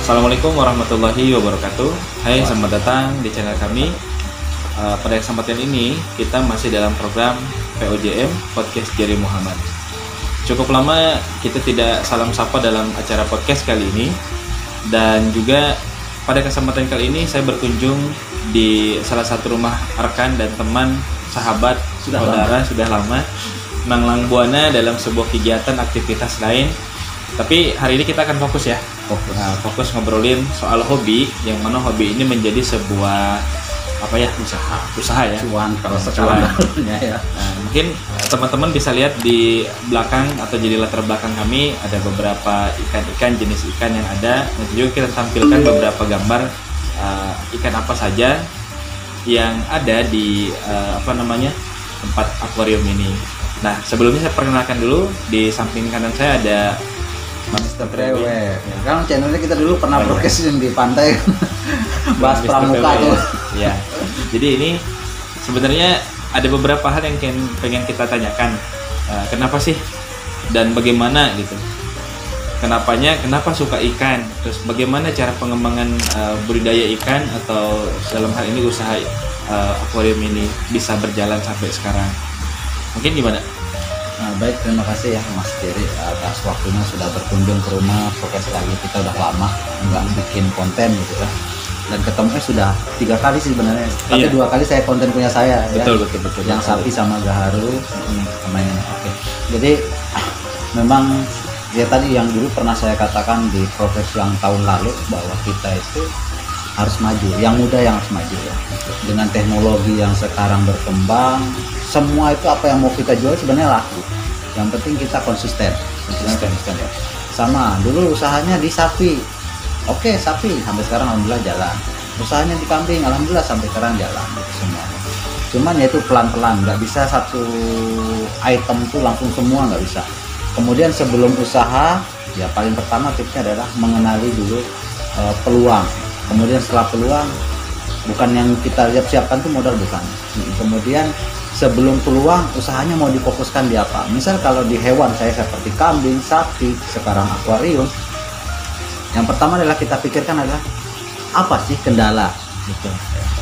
Assalamualaikum warahmatullahi wabarakatuh. Hai, selamat datang di channel kami. Pada kesempatan ini kita masih dalam program POJM Podcast Jerry Muhammad. Cukup lama kita tidak salam sapa dalam acara podcast kali ini. Dan juga pada kesempatan kali ini saya berkunjung di salah satu rumah rekan dan teman sahabat saudara sudah lama, Manglang Buana, dalam sebuah kegiatan aktivitas lain. Tapi hari ini kita akan fokus ya, fokus ngobrolin soal hobi, yang mana hobi ini menjadi sebuah usaha ya, cuan kalau sekarang ya. Nah, mungkin teman-teman bisa lihat di belakang atau jadi latar belakang kami ada beberapa ikan-ikan, jenis ikan yang ada, dan juga kita tampilkan beberapa gambar ikan apa saja yang ada di tempat akuarium ini. Nah, sebelumnya saya perkenalkan dulu, di samping kanan saya ada Mr. Trewe. Ya, kan channelnya kita dulu pernah broadcast di pantai bahas pramuka tuh. Ya. Jadi ini sebenarnya ada beberapa hal yang pengen kita tanyakan. Kenapa sih dan bagaimana gitu? Kenapa suka ikan? Terus bagaimana cara pengembangan budidaya ikan atau dalam hal ini usaha akuarium ini bisa berjalan sampai sekarang? Mungkin gimana? Baik, terima kasih ya Mas Jerry atas waktunya sudah berkunjung ke rumah podcast lagi. Kita udah lama nggak bikin konten gitu ya. Dan ketemunya sudah 3 kali sih sebenarnya. Tapi 2 kali saya konten punya saya. Betul. Yang sapi sama gaharu sama yang oke. Jadi memang ya tadi yang dulu pernah saya katakan di profesi yang tahun lalu bahwa kita itu harus maju, yang muda yang harus maju ya. Dengan teknologi yang sekarang berkembang, semua itu apa yang mau kita jual sebenarnya laku. Yang penting kita konsisten ya. Sama dulu usahanya di sapi, oke, sapi sampai sekarang alhamdulillah jalan. Usahanya di kambing, alhamdulillah sampai sekarang jalan gitu semuanya. Cuman ya itu pelan-pelan, nggak bisa satu item tuh langsung semua, nggak bisa. Kemudian sebelum usaha ya paling pertama tipsnya adalah mengenali dulu peluang. Kemudian setelah peluang, bukan yang kita siapkan tuh modal, bukan. Kemudian sebelum peluang, usahanya mau difokuskan di apa. Misal kalau di hewan saya seperti kambing, sapi, sekarang akuarium, yang pertama adalah kita pikirkan adalah apa sih kendala. Betul.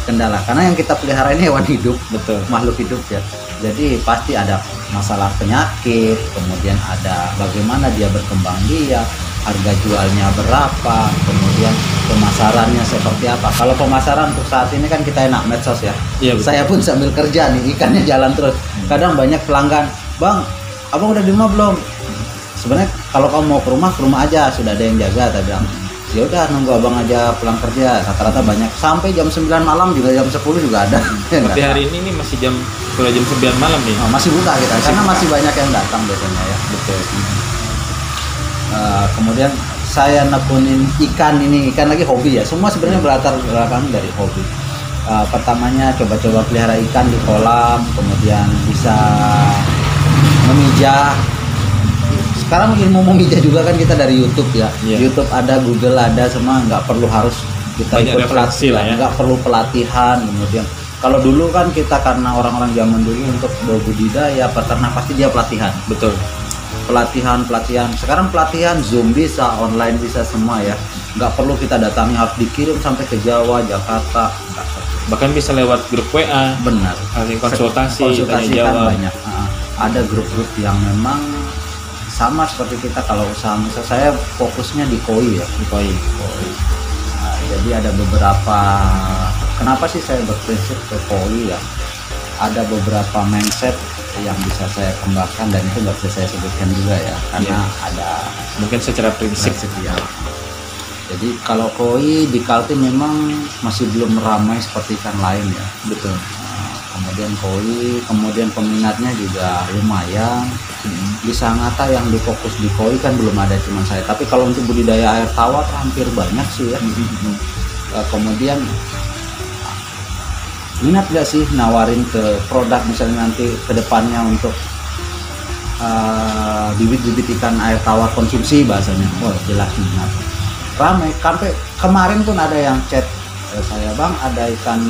Kendala, karena yang kita pelihara ini hewan hidup, betul, makhluk hidup ya. Jadi pasti ada masalah penyakit, kemudian ada bagaimana dia berkembang biak, harga jualnya berapa, kemudian pemasarannya seperti apa. Kalau pemasaran untuk saat ini kan kita enak medsos ya. Iya, saya pun sambil kerja nih, ikannya jalan terus. Kadang banyak pelanggan, "Bang, abang udah di rumah belum?" Sebenarnya kalau kamu mau ke rumah aja, sudah ada yang jaga. Saya bilang, ya udah nunggu abang aja pulang kerja. Rata-rata banyak sampai jam 9 malam juga, jam 10 juga ada. Seperti hari ini nih masih jam 9 malam nih. Masih buka kita, karena masih banyak yang datang biasanya ya. Betul. Kemudian saya nekunin ikan lagi hobi ya. Semua sebenarnya berlatar belakang dari hobi. Pertamanya coba-coba pelihara ikan di kolam, kemudian bisa memijah. Sekarang ilmu memijah juga kan kita dari YouTube ya. YouTube ada, Google ada, semua nggak perlu harus kita banyak ikut pelatihan, nggak perlu pelatihan. Kemudian kalau dulu kan kita karena orang-orang zaman dulu untuk berbudidaya peternak pasti dia pelatihan. Betul. Pelatihan. Sekarang pelatihan Zoom bisa, online bisa semua ya. Nggak perlu kita datangi, harus dikirim sampai ke Jawa, Jakarta. Bahkan bisa lewat grup WA. Benar. Konsultasi kan banyak. Ada grup-grup yang memang sama seperti kita kalau usaha. Misal saya fokusnya di koi ya, di koi. Jadi ada beberapa. Kenapa sih saya berprinsip ke koi ya? Ada beberapa mindset yang bisa saya kembangkan dan itu nggak bisa saya sebutkan juga ya, karena ada mungkin secara prinsip ya. Jadi kalau koi di Kaltim memang masih belum ramai seperti ikan lain ya. Betul. Kemudian koi, kemudian peminatnya juga lumayan. Di Sangatta yang difokus di koi kan belum ada cuma saya. Tapi kalau untuk budidaya air tawar hampir banyak sih ya. Kemudian minat gak sih nawarin ke produk misalnya nanti ke depannya untuk bibit-bibit ikan air tawar konsumsi bahasanya. Jelas minat. Ramai, sampai kemarin pun ada yang chat saya, "Bang, ada ikan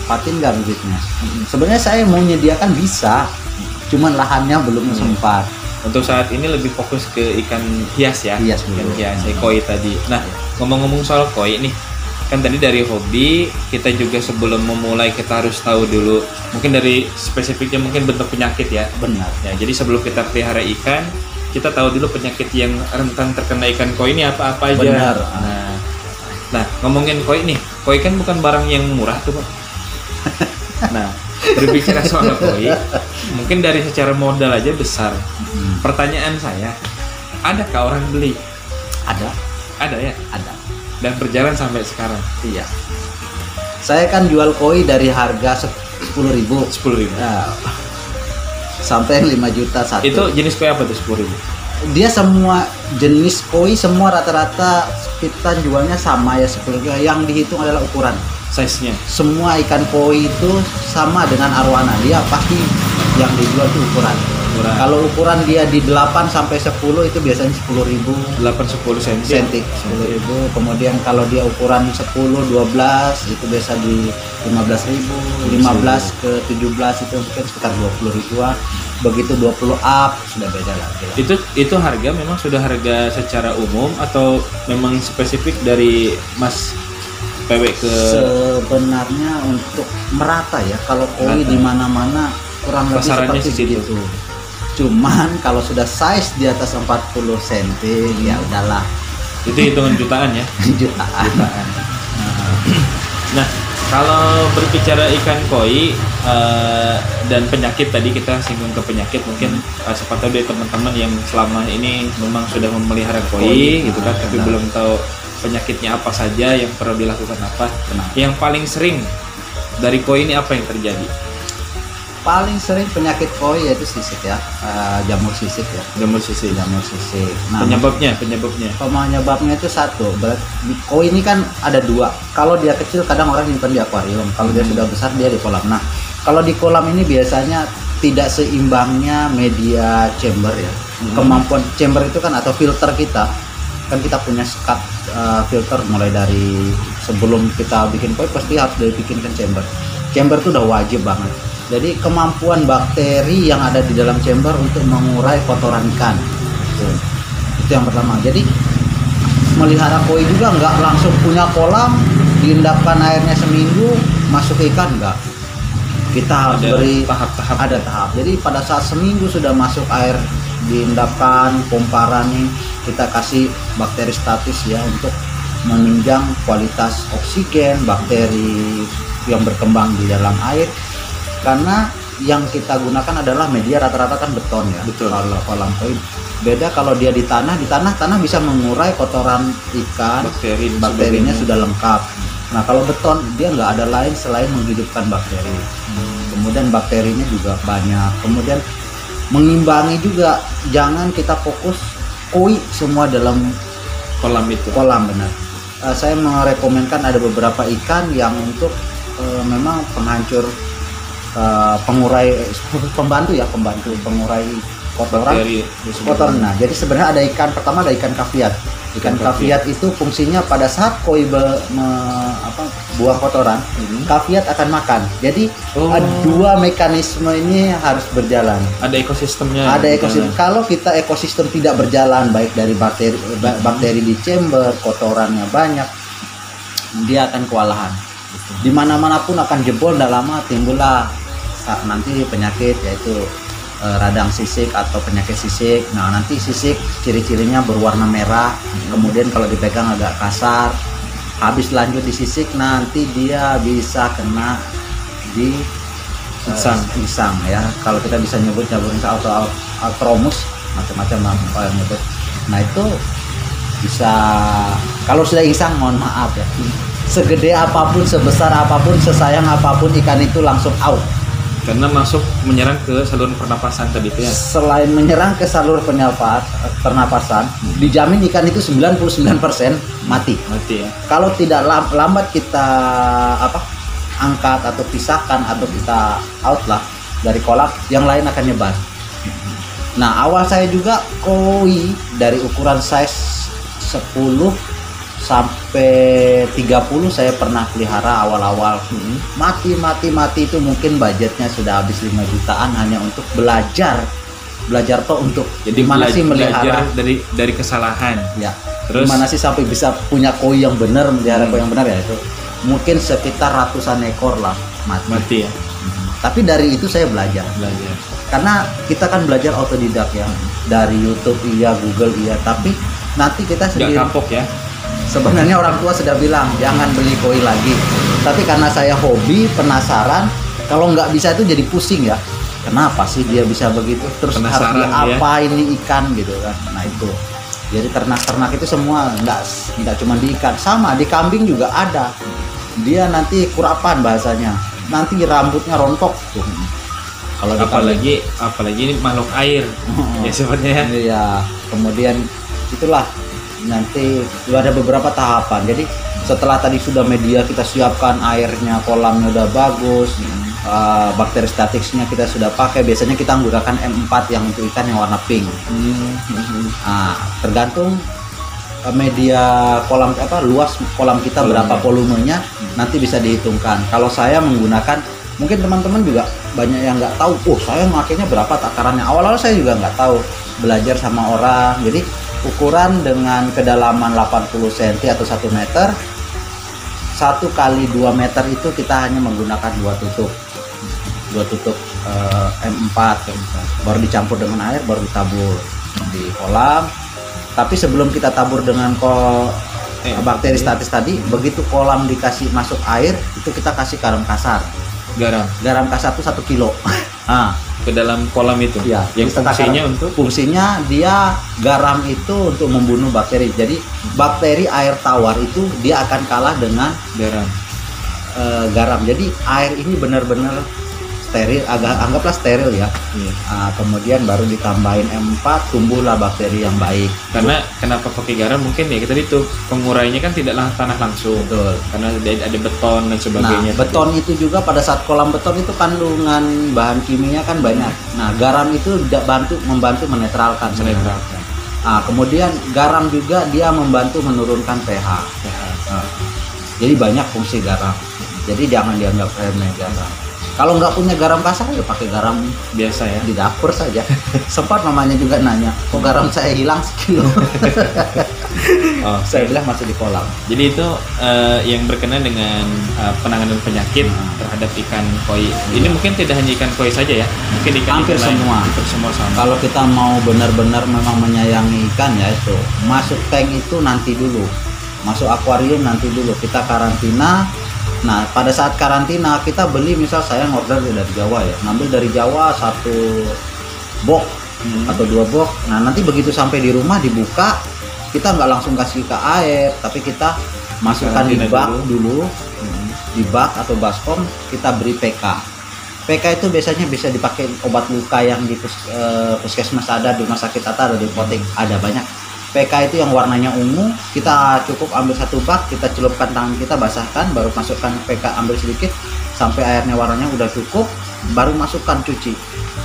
patin nggak bibitnya?" Sebenarnya saya mau menyediakan bisa, cuman lahannya belum sempat. Untuk saat ini lebih fokus ke ikan hias ya. Hias Ikan dulu. hias, koi tadi. Nah, ngomong-ngomong soal koi nih, kan tadi dari hobi, kita juga sebelum memulai kita harus tahu dulu, mungkin dari spesifiknya mungkin bentuk penyakit ya. Benar. Ya, jadi sebelum kita pelihara ikan, kita tahu dulu penyakit yang rentan terkena ikan koi ini apa-apa aja. Benar. Nah, ngomongin koi nih, koi kan bukan barang yang murah tuh, Pak. Nah, berbicara soal koi, mungkin dari secara modal aja besar. Pertanyaan saya, adakah orang beli? Ada. Ada ya? Ada. Dan berjalan sampai sekarang. Iya. Saya kan jual koi dari harga 10.000. 10.000. Nah, sampai 5 juta satu. Itu jenis koi apa tuh 10.000? Dia semua jenis koi semua rata-rata kita jualnya sama ya, seperti yang dihitung adalah ukuran. Size-nya. Semua ikan koi itu sama dengan arwana, dia pasti yang dijual itu ukuran. Kalau ukuran dia di 8 sampai 10 itu biasanya 10.000. 8-10 cm. 10.000. Kemudian kalau dia ukuran 10-12 itu biasa di 15.000. 15 ke 17 itu mungkin sekitar 20 ribuan. Begitu 20 up sudah beda lagi. Itu harga memang sudah harga secara umum atau memang spesifik dari Mas PW ke? Sebenarnya untuk merata ya, kalau koi di mana-mana kurang lebih pasarannya seperti segitu. Cuman kalau sudah size di atas 40 cm ya udahlah. Itu hitungan jutaan ya. Jutaan. Nah, kalau berbicara ikan koi dan penyakit, tadi kita singgung ke penyakit, mungkin siapa tahu dari teman-teman yang selama ini memang sudah memelihara koi gitu kan, tapi belum tahu penyakitnya apa saja, yang perlu dilakukan apa. Yang paling sering dari koi ini apa yang terjadi? Paling sering penyakit koi yaitu sisik ya, jamur sisik ya. Jamur sisik. Nah, Penyebabnya penyebabnya itu satu. Koi ini kan ada dua. Kalau dia kecil kadang orang nyimpan di akuarium. Kalau dia sudah besar dia di kolam. Nah, kalau di kolam ini biasanya tidak seimbangnya media chamber ya. Kemampuan chamber itu kan atau filter kita. Kan kita punya sekat filter mulai dari sebelum kita bikin koi pasti harus dibikinkan chamber. Chamber itu udah wajib banget. Jadi kemampuan bakteri yang ada di dalam chamber untuk mengurai kotoran ikan itu yang pertama. Jadi melihara koi juga nggak langsung punya kolam diendapkan airnya seminggu masuk ikan, enggak. Kita harus beri tahap-tahap. Ada tahap. Jadi pada saat seminggu sudah masuk air diendapkan pomparan nih, kita kasih bakteri statis ya untuk menunjang kualitas oksigen bakteri yang berkembang di dalam air. Karena yang kita gunakan adalah media rata-rata kan beton ya. Betul. Kalau kolam koi beda kalau dia di tanah bisa mengurai kotoran ikan, bakterinya sudah lengkap. Nah kalau beton dia nggak ada lain selain menghidupkan bakteri. Kemudian bakterinya juga banyak. Kemudian mengimbangi juga, jangan kita fokus koi semua dalam kolam itu. Kolam benar. Saya merekomendkan ada beberapa ikan yang untuk memang penghancur pengurai pembantu pengurai kotoran. Nah, jadi sebenarnya ada ikan pertama ada ikan kaviat. Ikan kaviat itu fungsinya pada saat koi buang kotoran, kaviat akan makan. Jadi dua mekanisme ini harus berjalan. Ada ekosistemnya. Ada ekosistem. Kalau kita ekosistem tidak berjalan baik dari bakteri di chamber, kotorannya banyak, dia akan kewalahan. Di mana-mana pun akan jebol, tidak lama timbullah nanti penyakit yaitu radang sisik atau penyakit sisik. Nah nanti sisik ciri-cirinya berwarna merah, kemudian kalau dipegang agak kasar. Habis lanjut di sisik nanti dia bisa kena di insang ya. Kalau kita bisa nyebut atau altromus macam-macam nyebut. Nah itu bisa kalau sudah insang mohon maaf ya. Segede apapun, sebesar apapun, sesayang apapun ikan itu langsung out. Karena masuk menyerang ke saluran pernapasan tadi itu ya. Selain menyerang ke saluran pernapasan, dijamin ikan itu 99% mati. Mati ya. Kalau tidak lambat kita angkat atau pisahkan atau kita out lah dari kolam, yang lain akan nyebar. Nah, awal saya juga koi dari ukuran size 10 sampai 30 saya pernah pelihara awal-awal. Mati itu mungkin budgetnya sudah habis 5 jutaan hanya untuk belajar belajar toh untuk Jadi gimana sih belajar melihara dari kesalahan. ya. Terus Gimana sih sampai bisa punya koi yang benar, melihara koi yang benar ya itu. Mungkin sekitar ratusan ekor lah mati ya. Tapi dari itu saya belajar. Karena kita kan belajar otodidak ya. Dari YouTube iya, Google iya, tapi nanti kita Nggak sendiri kapok ya. sebenarnya orang tua sudah bilang jangan beli koi lagi. Tapi karena saya hobi, penasaran, kalau nggak bisa itu jadi pusing ya. Kenapa sih dia bisa begitu? Terus harus Penasaran, apa ini ikan gitu kan? Nah itu. Jadi ternak-ternak itu semua nggak cuma di ikan, sama di kambing juga ada. Dia nanti kurapan bahasanya. Nanti rambutnya rontok tuh. Kalau di apalagi ini makhluk air. Ya sebenarnya. Iya. Kemudian itulah nanti ada beberapa tahapan. Jadi setelah tadi sudah media kita siapkan, airnya, kolamnya udah bagus, bakteri statiknya kita sudah pakai. Biasanya kita menggunakan M4 yang untuk ikan yang warna pink. Nah, tergantung media kolam luas kolam kita berapa volumenya nanti bisa dihitungkan. Kalau saya menggunakan, mungkin teman-teman juga banyak yang nggak tahu. Saya makainya berapa takarannya. Awal-awal saya juga nggak tahu, belajar sama orang. Jadi ukuran dengan kedalaman 80 cm atau 1 meter, 1 kali 2 meter itu kita hanya menggunakan dua tutup M4, baru dicampur dengan air, baru ditabur di kolam. Tapi sebelum kita tabur dengan bakteri statis tadi, begitu kolam dikasih masuk air, itu kita kasih garam kasar. Garam kasar itu 1 kilo. Ke dalam kolam itu. Ya, yang fungsinya dia garam itu untuk membunuh bakteri. Jadi bakteri air tawar itu dia akan kalah dengan garam. Jadi air ini benar-benar steril, anggaplah steril ya. Kemudian baru ditambahin M4, tumbuhlah bakteri yang baik. Karena kenapa pakai garam, mungkin ya kita itu pengurainya kan tidak tanah langsung. Betul. Karena ada beton dan sebagainya. Nah, beton itu juga pada saat kolam beton itu kandungan bahan kimia kan banyak. Nah, garam itu membantu menetralkan. Nah, kemudian garam juga dia membantu menurunkan pH. Jadi banyak fungsi garam. Jadi jangan dianggap remeh garam. Kalau nggak punya garam kasar ya pakai garam biasa ya di dapur saja. Sempat mamanya juga nanya, kok garam saya hilang sekilo. Saya bilang masih di kolam. Jadi itu yang berkenaan dengan penanganan penyakit terhadap ikan koi. Ini mungkin tidak hanya ikan koi saja ya, mungkin hampir semua sama. Kalau kita mau benar-benar memang menyayangi ikan ya itu masuk tank itu nanti dulu, masuk akuarium nanti dulu, kita karantina. Nah, pada saat karantina kita beli, misal saya ngorder dari Jawa ya, ngambil dari Jawa 1 box atau 2 box. Nah, nanti begitu sampai di rumah dibuka, kita nggak langsung kasih ke air, tapi kita masukkan di bak dulu. Di bak atau baskom kita beri PK. PK itu biasanya bisa dipakai obat luka yang di puskesmas ada, di rumah sakit ada di apotek ada banyak. PK itu yang warnanya ungu, kita cukup ambil 1 bak, kita celupkan tangan kita, basahkan, baru masukkan PK, ambil sedikit sampai airnya warnanya udah cukup, baru masukkan cuci.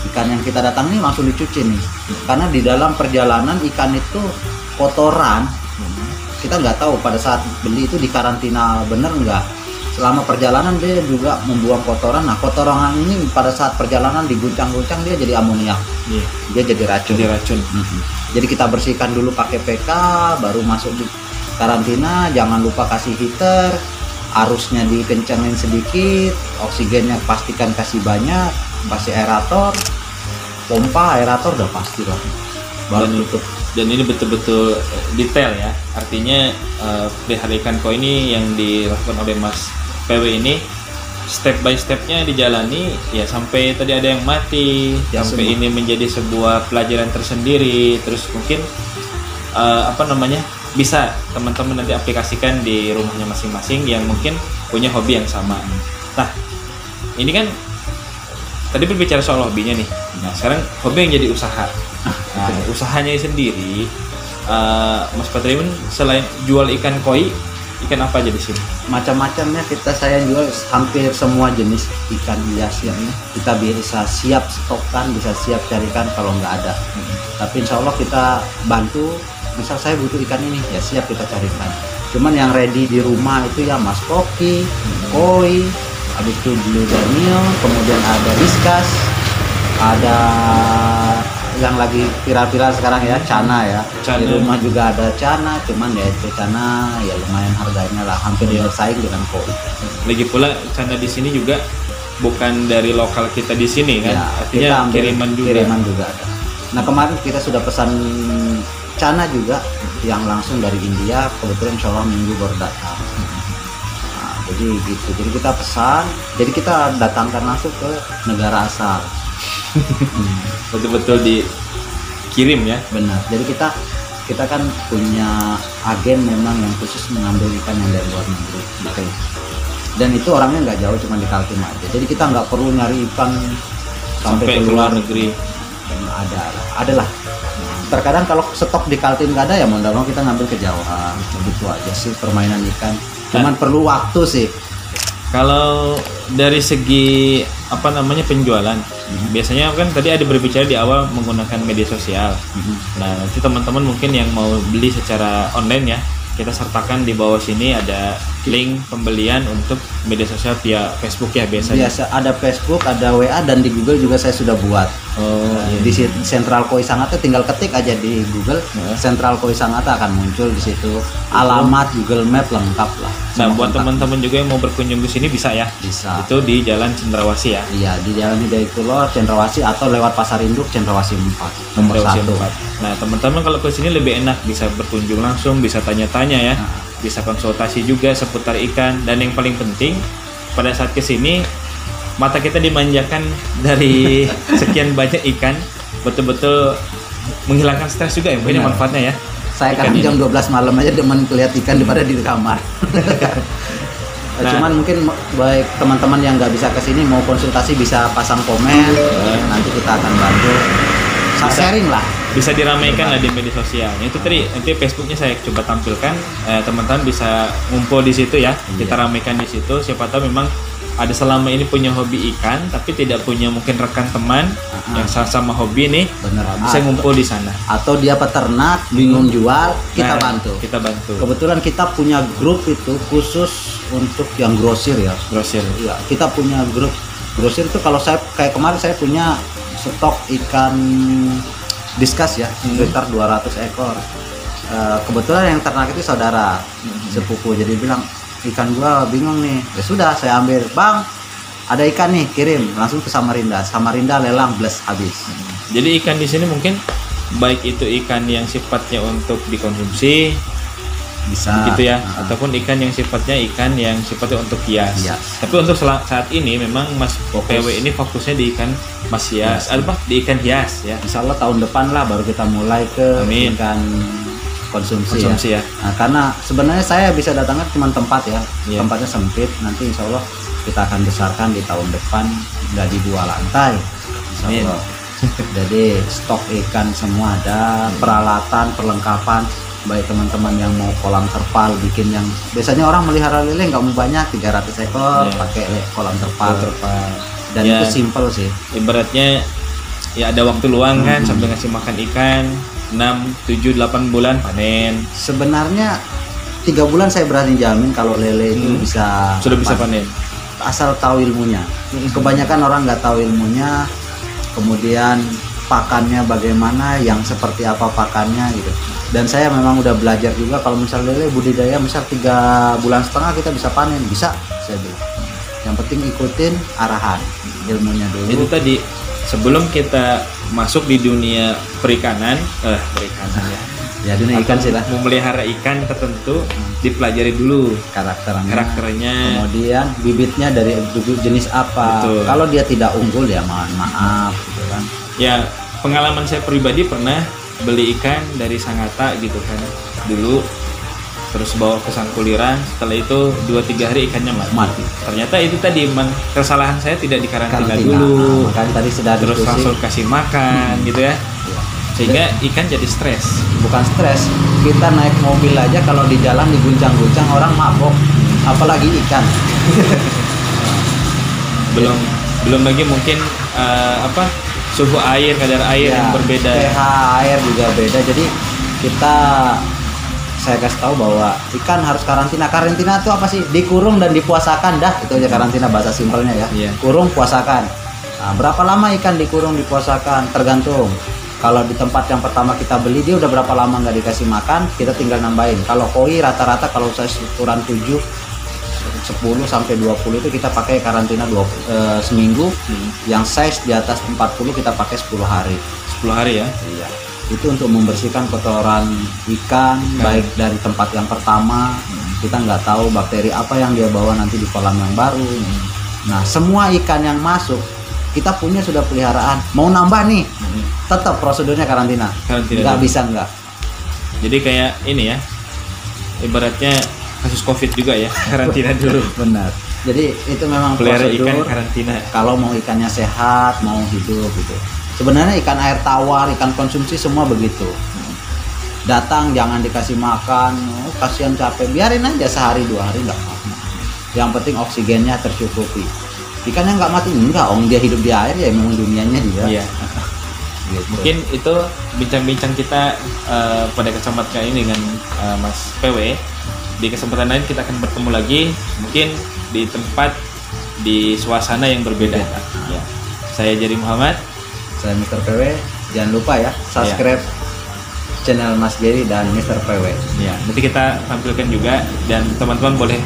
Ikan yang kita datangi langsung dicuci nih, karena di dalam perjalanan ikan itu kotoran, kita nggak tahu pada saat beli itu dikarantina bener nggak. Selama perjalanan dia juga membuang kotoran. Nah, kotoran ini pada saat perjalanan diguncang-guncang dia jadi amoniak, dia jadi racun. Jadi kita bersihkan dulu pakai PK, baru masuk di karantina. Jangan lupa kasih heater, arusnya dikencangin sedikit, oksigennya pastikan kasih banyak, kasih aerator, pompa aerator udah pasti lah, baru tutup. Dan ini betul-betul detail ya, artinya pelihara ikan koi ini yang dilakukan oleh Mas PW ini step by stepnya dijalani ya, sampai tadi ada yang mati ya, sampai semua. Ini menjadi sebuah pelajaran tersendiri. Terus mungkin bisa teman-teman nanti aplikasikan di rumahnya masing-masing yang mungkin punya hobi yang sama. Nah, ini kan tadi berbicara soal hobinya nih. Nah, sekarang hobi yang jadi usaha. Nah, usahanya sendiri, Mas Patriman selain jual ikan koi, ikan apa aja di sini? Macam-macamnya saya jual hampir semua jenis ikan hias ya. Kita bisa siap stokkan, bisa siap carikan kalau nggak ada. Tapi insya Allah kita bantu. Misal saya butuh ikan ini, ya siap kita carikan. Cuman yang ready di rumah itu ya mas koki, koi, habis itu blue danio, kemudian ada diskus, ada yang lagi viral-viral sekarang ya, cana ya. Cana. Di rumah juga ada cana, cuman ya itu cana ya lumayan harganya lah, hampir bersaing dengan koi. Lagi pula cana di sini juga bukan dari lokal kita di sini kan, Ya, artinya kita ambil kiriman juga. ada. Nah kemarin kita sudah pesan cana juga yang langsung dari India, kebetulan insya Allah minggu baru datang. Nah, jadi gitu, jadi kita pesan, jadi kita datangkan langsung ke negara asal. Betul-betul dikirim ya. Benar, jadi kita kan punya agen memang yang khusus mengambil ikan yang dari luar negeri gitu. Dan itu orangnya nggak jauh, cuma di Kaltim aja, jadi kita nggak perlu nyari ikan sampai ke luar negeri. Ada lah. Terkadang kalau stok di Kaltim nggak ada ya mau nggak mau kita ngambil ke Jawa, gitu aja sih permainan ikan. Cuman perlu waktu sih. Kalau dari segi penjualan, biasanya kan tadi ada berbicara di awal menggunakan media sosial. Nah, nanti teman-teman mungkin yang mau beli secara online ya, kita sertakan di bawah sini ada link pembelian untuk media sosial via Facebook ya biasanya. Biasa ada Facebook, ada WA, dan di Google juga saya sudah buat. Di Sentral Koi Sangatta tinggal ketik aja di Google, Sentral Koi Sangatta akan muncul di situ. Alamat Google Map lengkap lah. Nah, buat teman-teman juga yang mau berkunjung ke sini bisa ya. Bisa. Itu di Jalan Cendrawasih ya. Iya, di Jalan Hidayatullah Cendrawasih atau lewat Pasar Induk Cendrawasih 4 nomor 1. Nah, teman-teman kalau ke sini lebih enak, bisa berkunjung langsung, bisa tanya-tanya ya. Bisa konsultasi juga seputar ikan, dan yang paling penting pada saat ke sini mata kita dimanjakan dari sekian banyak ikan, betul-betul menghilangkan stres juga ya, ini manfaatnya ya. Saya kadang jam 12 malam aja demen lihat ikan daripada di kamar. Cuman mungkin baik teman-teman yang nggak bisa kesini mau konsultasi bisa pasang komen, nanti kita akan bantu sharing lah. Bisa diramaikan lah di media sosialnya. Itu tadi nanti Facebooknya saya coba tampilkan, teman-teman bisa ngumpul di situ ya. Kita ramaikan di situ. Siapa tahu memang ada selama ini punya hobi ikan tapi tidak punya mungkin rekan teman yang sama hobi nih. Bener. Bisa ngumpul di sana. Atau dia peternak bingung jual, kita bantu. Kita bantu. Kebetulan kita punya grup itu khusus untuk yang grosir ya. Grosir. Iya, kita punya grup grosir itu. Kalau saya kayak kemarin saya punya stok ikan diskas ya, sekitar 200 ekor. Kebetulan yang ternak itu saudara sepupu, jadi bilang ikan gua bingung nih. Ya sudah, saya ambil, bang ada ikan nih, kirim langsung ke Samarinda. Samarinda lelang bless habis. Jadi ikan di sini mungkin baik itu ikan yang sifatnya untuk dikonsumsi bisa gitu ya, ataupun ikan yang sifatnya untuk hias. Tapi untuk saat ini memang Mas PW ini fokusnya di ikan mas hias, di ikan hias ya. Insya Allah tahun depan lah baru kita mulai ke ikan konsumsi ya. Nah, karena sebenarnya saya bisa datangkan cuma tempat ya, tempatnya sempit. Nanti insya Allah kita akan besarkan di tahun depan, nggak di 2 lantai insya Allah. Jadi stok ikan semua ada, peralatan, perlengkapan. Baik teman-teman yang mau kolam terpal, bikin yang biasanya orang melihara lele nggak mau banyak, 300 ekor pakai kolam terpal. Dan itu simple sih. Ibaratnya ya ada waktu luang kan sambil ngasih makan ikan, 6, 7, 8 bulan panen. Sebenarnya 3 bulan saya berani jamin kalau lele itu sudah bisa panen. Asal tahu ilmunya. Kebanyakan orang nggak tahu ilmunya, kemudian pakannya bagaimana, yang seperti apa pakannya gitu. Dan saya memang udah belajar juga kalau misal lele budidaya misal 3,5 bulan kita bisa panen, bisa saya bilang. Yang penting ikutin arahan, ilmunya dulu. Itu tadi sebelum kita masuk di dunia perikanan ya dunia ikan sih lah. Memelihara ikan tertentu dipelajari dulu karakternya, kemudian bibitnya dari jenis apa. Betul. Kalau dia tidak unggul ya mohon maaf gitu kan. Ya pengalaman saya pribadi pernah beli ikan dari Sangatta gitu kan dulu, terus bawa ke Sangkuliran, setelah itu 2-3 hari ikannya mati. Ternyata itu tadi kesalahan saya tidak dikarantina dulu, tadi sudah terus langsung kasih makan gitu ya, sehingga ikan jadi stres. Bukan stres, kita naik mobil aja kalau di jalan diguncang-guncang orang mabok, apalagi ikan. belum lagi mungkin suhu air, kadar air yang berbeda, pH air juga beda. Jadi saya kasih tahu bahwa ikan harus karantina. Karantina itu apa sih? Dikurung dan dipuasakan, dah itu aja karantina bahasa simpelnya ya. Kurung, puasakan. Nah, berapa lama ikan dikurung dipuasakan? Tergantung. Kalau di tempat yang pertama kita beli dia udah berapa lama nggak dikasih makan, kita tinggal nambahin. Kalau koi rata-rata kalau saya ukuran 7 10 sampai 20 itu kita pakai karantina seminggu. Yang size di atas 40 kita pakai 10 hari. 10 hari ya. Iya. Itu untuk membersihkan kotoran ikan baik dari tempat yang pertama. Kita nggak tahu bakteri apa yang dia bawa nanti di kolam yang baru. Nah, semua ikan yang masuk kita punya sudah peliharaan. Mau nambah nih, tetap prosedurnya karantina. Nggak bisa nggak. Jadi kayak ini ya, ibaratnya kasus COVID juga ya, karantina dulu. Benar. Jadi itu memang pelihara prosedur ikan karantina. Kalau mau ikannya sehat, mau hidup gitu. Sebenarnya ikan air tawar, ikan konsumsi semua begitu. Datang jangan dikasih makan, kasihan capek, biarin aja sehari 2 hari nggak apa-apa. Yang penting oksigennya tercukupi. Ikan yang nggak mati enggak, dia hidup di air ya memang dunianya dia. Iya. Gitu. Mungkin itu bincang-bincang kita pada kesempatan kali ini dengan Mas PW. Di kesempatan lain kita akan bertemu lagi, mungkin di tempat, di suasana yang berbeda. Ya. Saya Jerry Muhammad. Saya Mr. PW. Jangan lupa ya subscribe channel Mas Jerry dan Mr. PW. Ya, nanti kita tampilkan juga dan teman-teman boleh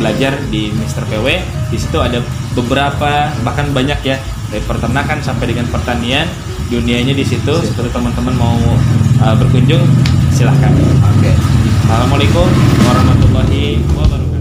belajar di Mr. PW. Di situ ada beberapa, bahkan banyak ya, dari peternakan sampai dengan pertanian, dunianya di situ. Seperti teman-teman mau berkunjung, silahkan. Oke. Assalamualaikum warahmatullahi wabarakatuh.